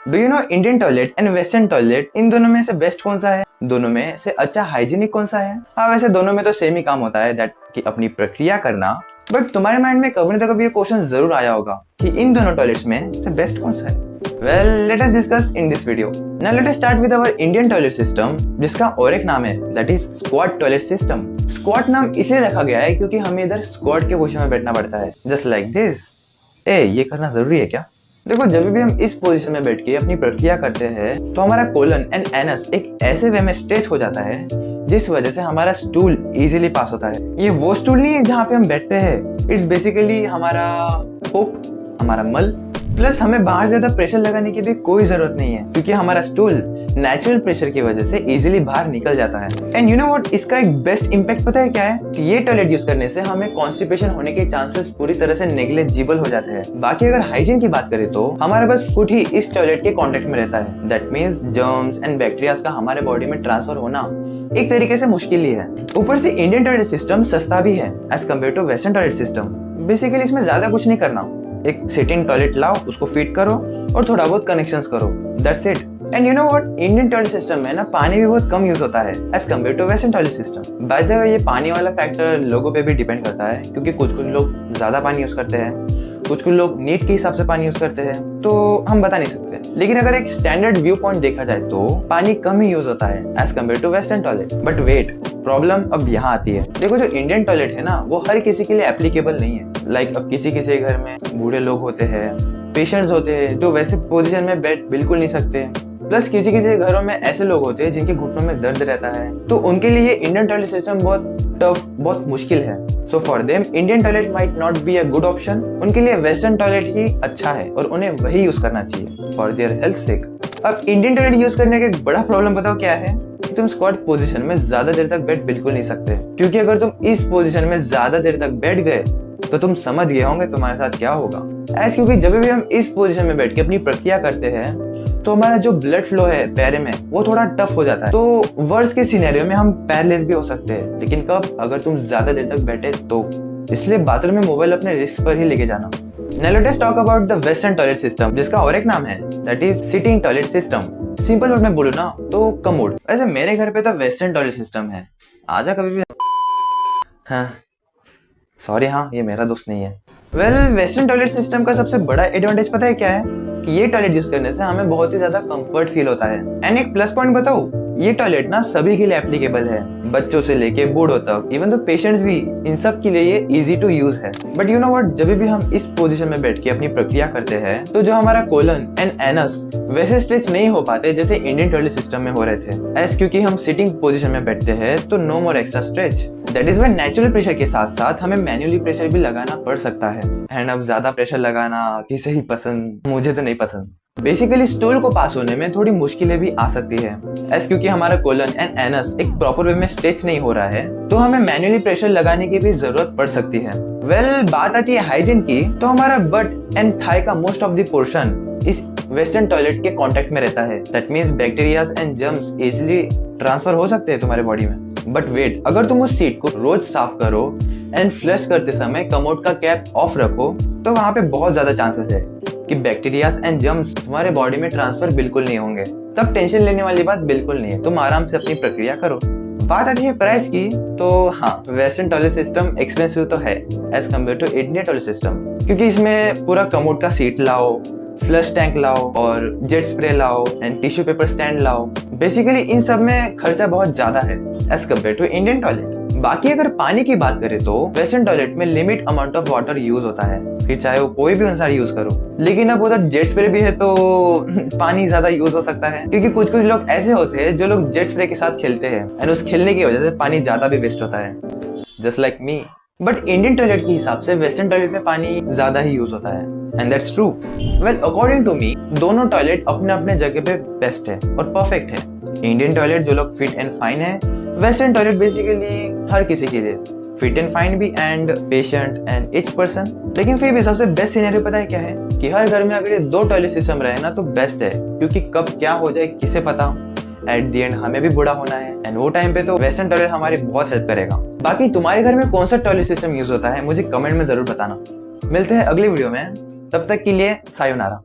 Do you know Indian toilet and western toilet, इन दोनों में से बेस्ट कौन सा है? दोनों में से अच्छा हाइजीनिक कौन सा है? हाँ, वैसे दोनों में तो सेम ही काम होता है, दैट कि अपनी प्रक्रिया करना। बट तुम्हारे माइंड में कभी ना कभी ये क्वेश्चन जरूर आया होगा कि इन दोनों टॉयलेट्स में से बेस्ट कौन सा है? Well, let us discuss in this video. Now let us start with our Indian toilet system, जिसका और एक नाम है, that is squat toilet system. Squat नाम इसलिए रखा गया है क्योंकि हमें इधर squat के पोजीशन में बैठना पड़ता है, just like this. ये करना जरूरी है क्या? देखो, जब भी हम इस पोजीशन में बैठ के अपनी प्रक्रिया करते हैं तो हमारा कोलन एंड एनस एक ऐसे वे में स्ट्रेच हो जाता है जिस वजह से हमारा स्टूल इजीली पास होता है। ये वो स्टूल नहीं है जहाँ पे हम बैठते हैं, इट्स बेसिकली हमारा पोप, हमारा मल, प्लस हमें बाहर ज्यादा प्रेशर लगाने की भी कोई जरूरत नहीं है क्योंकि हमारा स्टूल नेचुरल प्रेशर की वजह से इजीली बाहर निकल जाता है। एंड यू नो व्हाट, इसका एक बेस्ट इंपैक्ट पता है क्या है? कि ये टॉयलेट यूज करने से हमें कॉन्स्टिपेशन होने के चांसेस पूरी तरह से नेग्लिजिबल हो जाते हैं। बाकी अगर हाइजीन की बात करें तो हमारा बस फुट ही इस टॉयलेट के कॉन्टेक्ट में रहता है, that means germs and bacteria का हमारे बॉडी में ट्रांसफर होना एक तरीके से मुश्किल ही है। ऊपर से इंडियन टॉयलेट सिस्टम सस्ता भी है as compared to western toilet system. Basically इसमें ज्यादा कुछ नहीं करना, एक सिटिंग टॉयलेट लाओ, उसको फिट करो और थोड़ा बहुत कनेक्शंस करो, that's it. And you know what, Indian toilet system में ना पानी भी बहुत कम यूज होता है as compared to western toilet system. By the way, ये पानी वाला फैक्टर लोगों पे भी डिपेंड करता है क्योंकि कुछ लोग ज्यादा पानी यूज करते हैं, कुछ लोग नीड के हिसाब से पानी यूज करते हैं, तो हम बता नहीं सकते। लेकिन अगर एक स्टैंडर्ड व्यू पॉइंट देखा जाए तो पानी कम ही यूज होता है as compared to western toilet. But wait, problem अब यहाँ आती है। देखो, जो इंडियन टॉयलेट है ना वो हर किसी के लिए एप्लीकेबल नहीं है। लाइक अब किसी किसी घर में बूढ़े लोग होते हैं, पेशेंट्स होते हैं जो वैसे पोजीशन में बैठ बिल्कुल नहीं सकते, प्लस किसी किसी घरों में ऐसे लोग होते हैं जिनके घुटनों में दर्द रहता है, तो उनके लिए इंडियन टॉयलेट सिस्टम बहुत टफ, बहुत मुश्किल है। So for them Indian toilet might not be a good option. उनके लिए वेस्टर्न टॉयलेट ही अच्छा है और उन्हें वही यूज करना चाहिए फॉर देयर हेल्थ सेक। अब इंडियन टॉयलेट यूज करने का एक बड़ा प्रॉब्लम बताओ क्या है? कि तुम स्क्वाट पोजीशन में ज्यादा देर तक बैठ बिल्कुल नहीं सकते, क्योंकि अगर तुम इस पोजीशन में ज्यादा देर तक बैठ गए तो तुम समझ गए होंगे तुम्हारे साथ क्या होगा। ऐसे क्योंकि जब भी हम इस पोजीशन में बैठ के अपनी प्रक्रिया करते हैं तो हमारा जो ब्लड फ्लो है पैर में वो थोड़ा टफ हो जाता है, तो वर्स के सिनेरियो में हम पैरलेस भी हो सकते हैं। लेकिन कब? अगर तुम ज्यादा देर तक बैठे तो। इसलिए बाथरूम में मोबाइल अपने रिस्क पर ही लेके जाना। Now let us talk about the western toilet system, जिसका और एक नाम है, that is sitting toilet system. Simple word में बोलूँ ना तो कमोड। वैसे मेरे घर पे तो वेस्टर्न टॉयलेट सिस्टम है, आजा कभी भी। हाँ सॉरी, हाँ ये मेरा दोस्त नहीं है। वेल, वेस्टर्न टॉयलेट सिस्टम का सबसे बड़ा एडवांटेज पता है क्या है? कि ये टॉयलेट यूज करने से हमें बहुत ही ज्यादा कंफर्ट फील होता है। एंड एक प्लस पॉइंट बताऊं, ये टॉयलेट ना सभी के लिए एप्लीकेबल है, बच्चों से लेके बूढ़ों तक, इवन तो पेशेंट्स भी, इन सब के लिए ये इजी टू यूज है। बट यू नो व्हाट, जब भी हम इस पोजीशन में बैठ के अपनी प्रक्रिया करते हैं तो जो हमारा कोलन एंड एनस वैसे स्ट्रेच नहीं हो पाते जैसे इंडियन टॉयलेट सिस्टम में हो रहे थे। ऐसे क्योंकि हम सिटिंग पोजीशन में बैठते हैं तो no more extra stretch. That is why natural pressure के साथ साथ हमें मैन्युअली प्रेशर भी लगाना पड़ सकता है। एंड अब ज्यादा प्रेशर लगाना किसे ही पसंद, मुझे तो नहीं पसंद। बेसिकली स्टूल को पास होने में थोड़ी मुश्किलें भी आ सकती है, ऐसे क्योंकि हमारा कोलन एंड एनस एक प्रॉपर वे में स्ट्रेच नहीं हो रहा है, तो हमें मैन्युअली प्रेशर लगाने की भी जरूरत पड़ सकती है। वेल, बात आती है हाइजीन की, तो हमारा बट एंड थाई का मोस्ट ऑफ द पोर्शन इस वेस्टर्न टॉयलेट के कांटेक्ट में रहता है। That means bacterias and germs easily transfer हो सकते हैं तुम्हारे बॉडी में। बट वेट, अगर तुम उस सीट को रोज साफ करो एंड फ्लश करते समय कमोड का कैप ऑफ रखो तो वहां पे बहुत ज्यादा चांसेस है कि बैक्टीरियाज एंड जर्म्स तुम्हारे बॉडी में ट्रांसफर बिल्कुल नहीं होंगे। तब टेंशन लेने वाली बात बिल्कुल नहीं है, तुम आराम से अपनी प्रक्रिया करो। बात आती है प्राइस की, तो हाँ, वेस्टर्न टॉयलेट सिस्टम एक्सपेंसिव तो है as compared to Indian toilet system, क्योंकि इसमें पूरा कमोड का सीट लाओ, फ्लश टैंक लाओ और जेट स्प्रे लाओ एंड टिश्यू पेपर स्टैंड लाओ। बेसिकली इन सब में खर्चा बहुत ज्यादा है as compared to Indian toilet. बाकी अगर पानी की बात करें तो वेस्टर्न टॉयलेट में limit amount of water use होता है, फिर चाहे वो कोई भी अनुसार यूज करो। लेकिन अब उधर जेट स्प्रे भी है तो पानी ज्यादा यूज हो सकता है, क्योंकि कुछ लोग ऐसे होते हैं जो लोग जेट स्प्रे के साथ खेलते हैं एंड उस खेलने की वजह से पानी ज्यादा भी वेस्ट होता है, just like me. But Indian toilet के हिसाब से वेस्टर्न टॉयलेट में पानी ज्यादा ही यूज होता है and that's true. Well, according to me दोनों टॉयलेट अपने अपने जगह पे बेस्ट है और परफेक्ट है। इंडियन टॉयलेट जो लोग फिट एंड फाइन है, वेस्टर्न टॉयलेट बेसिकली हर किसी के लिए, फिट एंड फाइन भी and patient and age person. लेकिन फिर भी सबसे बेस्ट सिनेरियो पता है क्या है? कि हर घर में अगर ये दो टॉयलेट सिस्टम रहे ना तो बेस्ट है, क्योंकि कब क्या हो जाए किसे पता। एट द एंड हमें भी बूढ़ा होना है एंड वो टाइम पे तो वेस्टर्न टॉयलेट हमारी बहुत हेल्प करेगा। बाकी तुम्हारे घर में कौन सा टॉयलेट सिस्टम यूज होता है मुझे कमेंट में जरूर बताना। मिलते हैं अगली वीडियो में, तब तक के लिए सायोनारा।